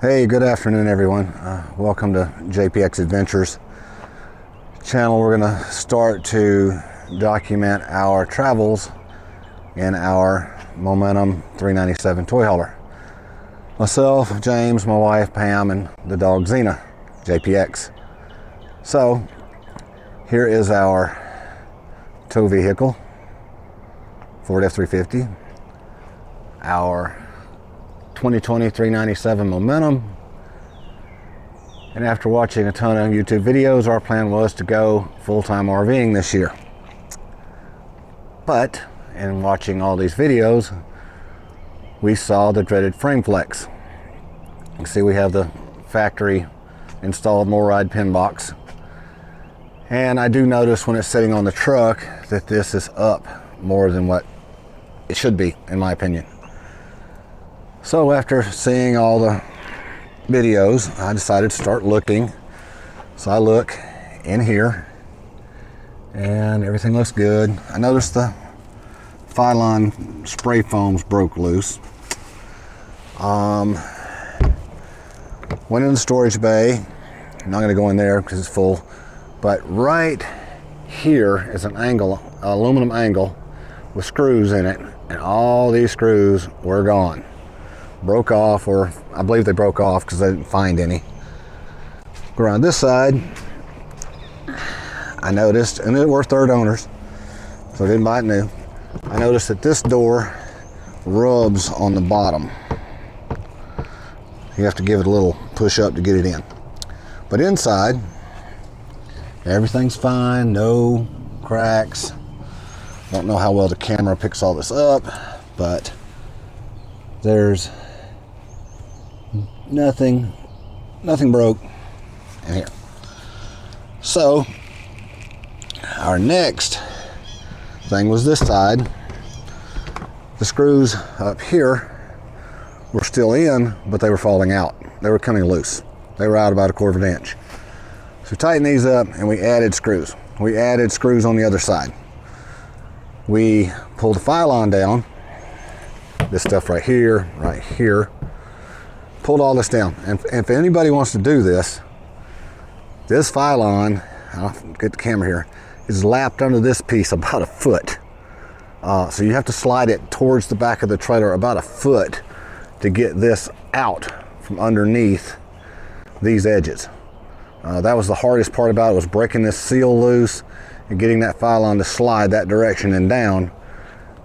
Hey, good afternoon everyone. Welcome to JPX Adventures channel. We're going to start to document our travels in our Momentum 397 toy hauler. Myself, James, my wife Pam, and the dog Xena, JPX. So here is our tow vehicle, Ford F-350, our 2020 397 Momentum. And after watching a ton of YouTube videos, our plan was to go full-time RVing this year. But in watching all these videos, we saw the dreaded frame flex. You can see we have the factory installed MORryde pin box. And I do notice when it's sitting on the truck that this is up more than what it should be, in my opinion. So after seeing all the videos, I decided to start looking. So I look in here and everything looks good. I noticed the Phylon spray foams broke loose. Went in the storage bay. I'm not going to go in there because it's full. But right here is an aluminum angle with screws in it, and all these screws were gone. Broke off, or I believe they broke off because I didn't find any. Go around this side, I noticed, and they were third owners, so I didn't buy it new. I noticed that this door rubs on the bottom. You have to give it a little push up to get it in. But inside, everything's fine, no cracks. Don't know how well the camera picks all this up, but there's nothing broke in here. So our next thing was this side. The screws up here were still in, but they were falling out. They were coming loose. They were out about 1/4 inch. So we tightened these up and we added screws. We added screws on the other side. We pulled the Phylon down. This stuff right here, pulled all this down. And if anybody wants to do this Phylon, I'll get the camera here, is lapped under this piece about 1 foot. So you have to slide it towards the back of the trailer about 1 foot to get this out from underneath these edges. That was the hardest part about it, was breaking this seal loose and getting that Phylon to slide that direction and down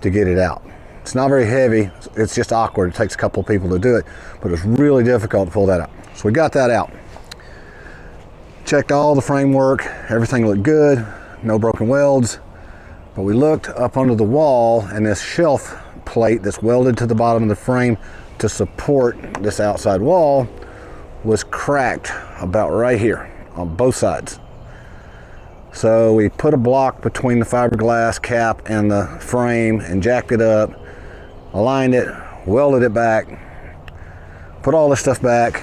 to get it out. It's not very heavy, it's just awkward. It takes a couple of people to do it, but it's really difficult to pull that out. So we got that out. Checked all the framework, everything looked good, no broken welds, but we looked up under the wall, and this shelf plate that's welded to the bottom of the frame to support this outside wall was cracked about right here on both sides. So we put a block between the fiberglass cap and the frame and jacked it up, aligned it, welded it back, put all this stuff back,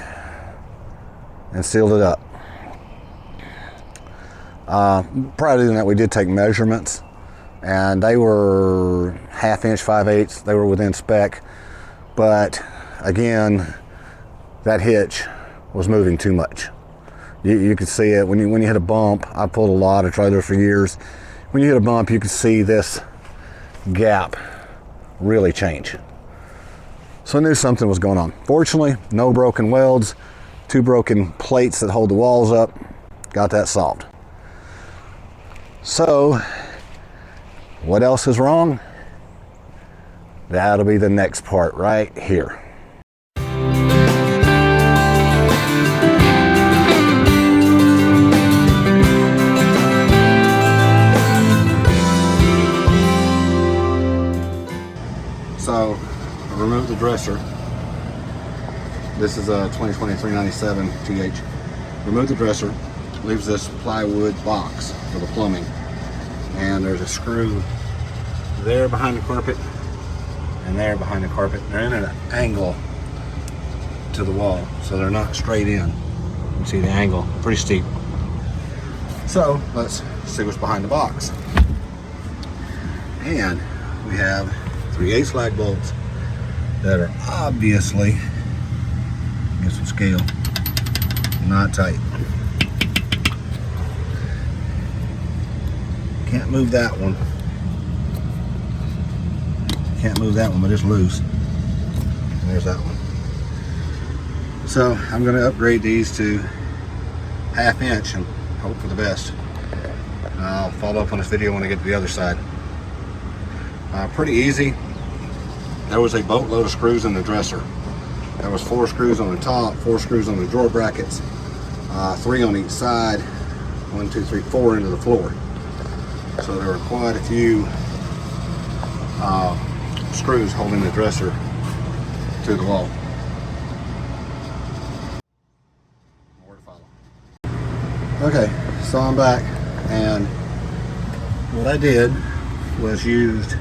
and sealed it up. Prior to doing that, we did take measurements, and they were 1/2 inch, 5/8. They were within spec, but again, that hitch was moving too much. You could see it when you hit a bump. I pulled a lot of trailers for years. When you hit a bump, you could see this gap really change. So I knew something was going on. Fortunately, no broken welds, 2 broken plates that hold the walls up. Got that solved. So what else is wrong? That'll be the next part right here. So I removed the dresser. This is a 2020 397 TH. Remove the dresser, leaves this plywood box for the plumbing. And there's a screw there behind the carpet and there behind the carpet. They're in an angle to the wall, so they're not straight in. You can see the angle, pretty steep. So let's see what's behind the box. And we have 3/8 slag bolts that are obviously, get some scale. Not tight. Can't move that one. Can't move that one, but it's loose. And there's that one. So I'm going to upgrade these to 1/2 inch and hope for the best. I'll follow up on this video when I get to the other side. Pretty easy. There was a boatload of screws in the dresser. There was 4 screws on the top, 4 screws on the drawer brackets, 3 on each side, 1, 2, 3, 4 into the floor. So there were quite a few screws holding the dresser to the wall. More to follow. Okay, so I'm back, and what I did was used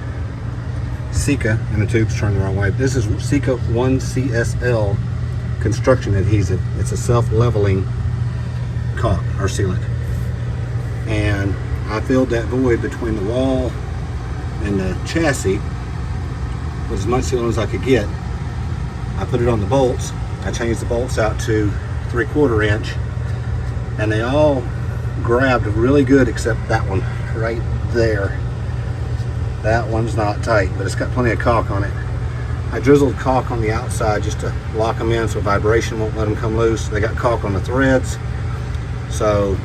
Sika, and the tube's turned the wrong way. This is Sika 1CSL construction adhesive. It's a self-leveling caulk or sealant, and I filled that void between the wall and the chassis with as much sealant as I could get. I put it on the bolts. I changed the bolts out to 3/4 inch, and they all grabbed really good except that one right there. That one's not tight, but it's got plenty of caulk on it. I drizzled caulk on the outside just to lock them in so vibration won't let them come loose. They got caulk on the threads, so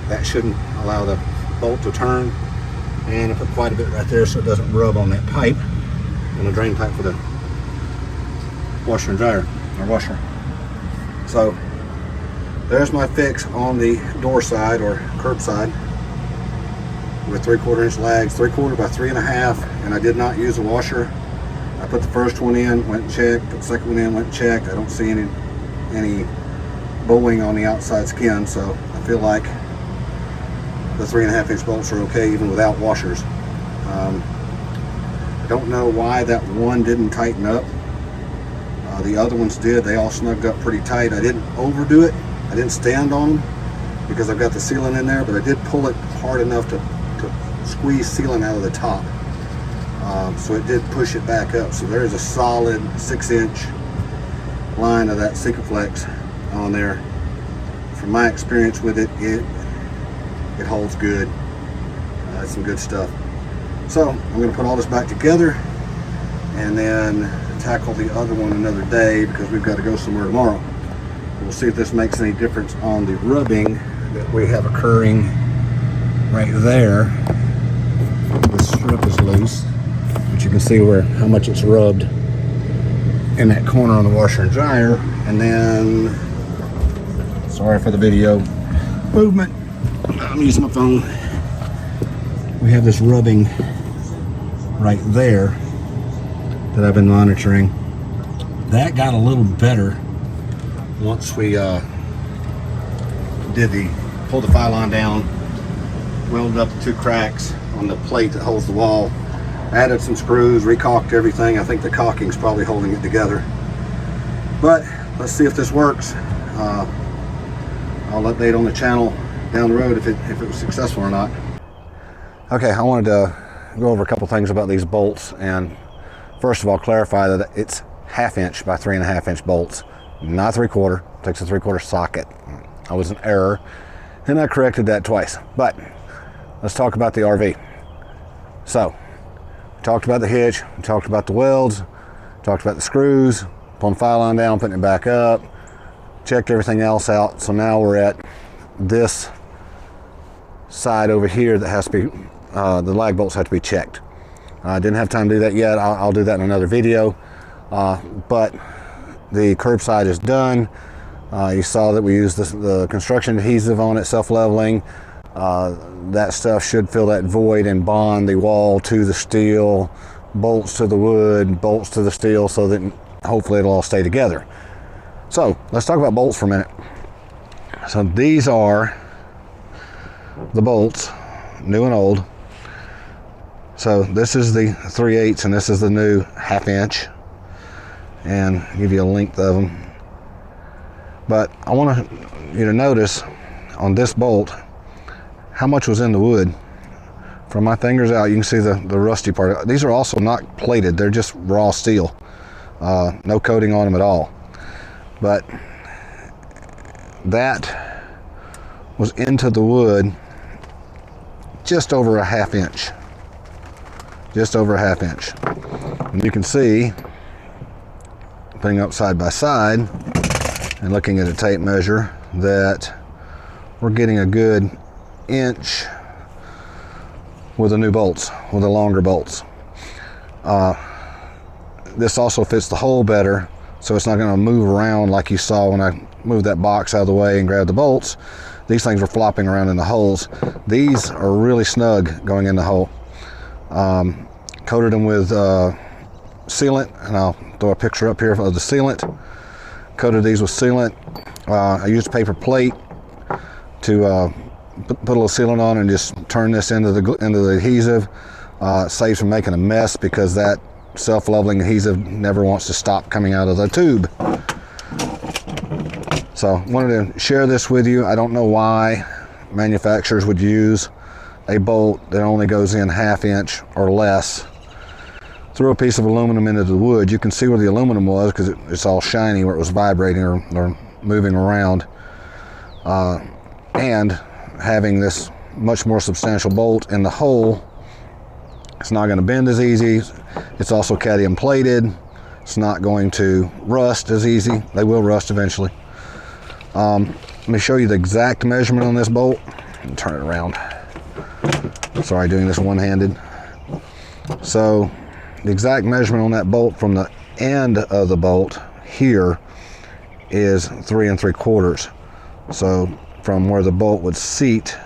that shouldn't allow the bolt to turn. And I put quite a bit right there so it doesn't rub on that pipe, on the drain pipe for the washer and dryer, or washer. So there's my fix on the door side or curb side with 3/4 inch lags, 3/4 by 3.5, and I did not use a washer. I put the first one in, went and checked, put the second one in, went and checked. I don't see any bowing on the outside skin, so I feel like the 3.5 inch bolts are okay even without washers. I don't know why that one didn't tighten up. The other ones did. They all snugged up pretty tight. I didn't overdo it. I didn't stand on them because I've got the sealant in there, but I did pull it hard enough to squeeze sealant out of the top. So it did push it back up. So there's a solid 6 inch line of that Sikaflex on there. From my experience with it, it holds good. That's some good stuff. So I'm going to put all this back together and then tackle the other one another day because we've got to go somewhere tomorrow. We'll see if this makes any difference on the rubbing that we have occurring right there. The strip is loose, but you can see how much it's rubbed in that corner on the washer and dryer. And then, sorry for the video movement, I'm using my phone. We have this rubbing right there that I've been monitoring. That got a little better once we pulled the Phylon down, welded up the 2 cracks on the plate that holds the wall, added some screws, recaulked everything. I think the caulking's probably holding it together. But let's see if this works. I'll update on the channel down the road if it was successful or not. Okay, I wanted to go over a couple things about these bolts, and first of all clarify that it's 1/2 inch by 3.5 inch bolts, not 3/4. Takes a 3/4 socket. I was in error and I corrected that twice. But let's talk about the RV. So we talked about the hitch, we talked about the welds, talked about the screws, pulling the Phylon down, putting it back up, checked everything else out. So now we're at this side over here that has to be, the lag bolts have to be checked. I didn't have time to do that yet. I'll do that in another video. But the curb side is done. You saw that we used the construction adhesive on it, self-leveling. That stuff should fill that void and bond the wall to the steel, bolts to the wood, bolts to the steel, so that hopefully it'll all stay together. So let's talk about bolts for a minute. So these are the bolts, new and old. So this is the 3/8 and this is the new 1/2 inch, and I'll give you a length of them. But I want you to notice on this bolt how much was in the wood. From my fingers out, you can see the rusty part. These are also not plated, they're just raw steel. No coating on them at all. But that was into the wood just over a ½ inch. Just over a ½ inch. And you can see, putting up side by side and looking at a tape measure, that we're getting a good inch with the new bolts, with the longer bolts. This also fits the hole better, so it's not going to move around like you saw when I moved that box out of the way and grabbed the bolts. These things were flopping around in the holes. These are really snug going in the hole. Coated them with sealant, and I'll throw a picture up here of the sealant. Coated these with sealant. I used a paper plate to put a little sealant on and just turn this into the adhesive. Saves from making a mess because that self-leveling adhesive never wants to stop coming out of the tube. So wanted to share this with you. I don't know why manufacturers would use a bolt that only goes in ½ inch or less through a piece of aluminum into the wood. You can see where the aluminum was because it's all shiny where it was vibrating or moving around. And having this much more substantial bolt in the hole, it's not going to bend as easy. It's also cadmium plated. It's not going to rust as easy. They will rust eventually. Let me show you the exact measurement on this bolt. Turn it around. Sorry, doing this one-handed. So the exact measurement on that bolt from the end of the bolt here is 3 3/4. So from where the bolt would seat,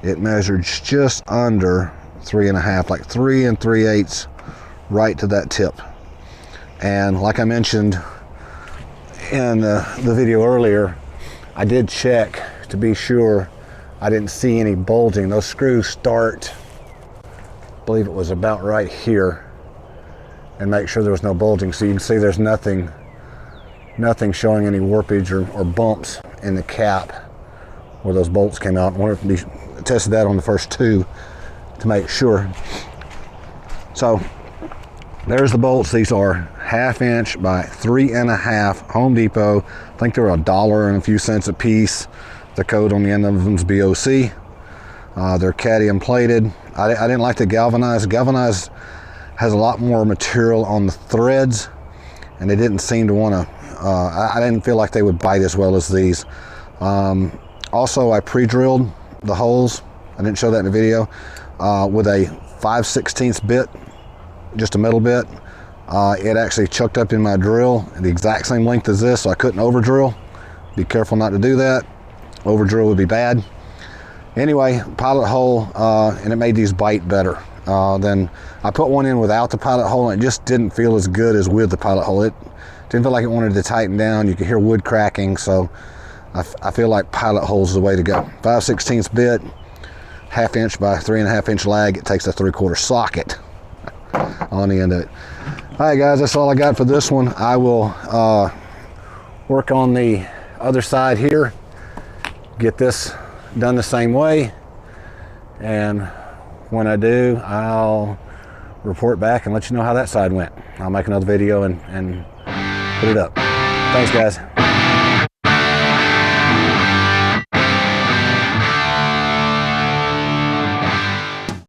it measured just under 3 1/2, like 3 3/8, right to that tip. And like I mentioned in the video earlier, I did check to be sure I didn't see any bulging. Those screws start, I believe it was about right here, and make sure there was no bulging. So you can see there's nothing showing any warpage or bumps in the cap where those bolts came out. I wonder if we tested that on the first two to make sure. So there's the bolts. These are ½ inch by 3 1/2, Home Depot. I think they're $1 and a few cents a piece. The code on the end of them is BOC. They're cadmium plated. I didn't like the galvanized. Galvanized has a lot more material on the threads, and they didn't seem to want to, I didn't feel like they would bite as well as these. Also, I pre-drilled the holes. I didn't show that in the video, with a 5/16 bit, just a metal bit. It actually chucked up in my drill the exact same length as this, so I couldn't over drill. Be careful not to do that. Over drill would be bad. Anyway, pilot hole, and it made these bite better. Then I put one in without the pilot hole, and it just didn't feel as good as with the pilot hole. It didn't feel like it wanted to tighten down. You could hear wood cracking, so I feel like pilot hole's the way to go. 5/16 bit, ½ inch by 3 1/2 inch lag. It takes a 3/4 socket on the end of it. All right, guys, that's all I got for this one. I will work on the other side here, get this done the same way, and when I do, I'll report back and let you know how that side went. I'll make another video and put it up. Thanks, guys.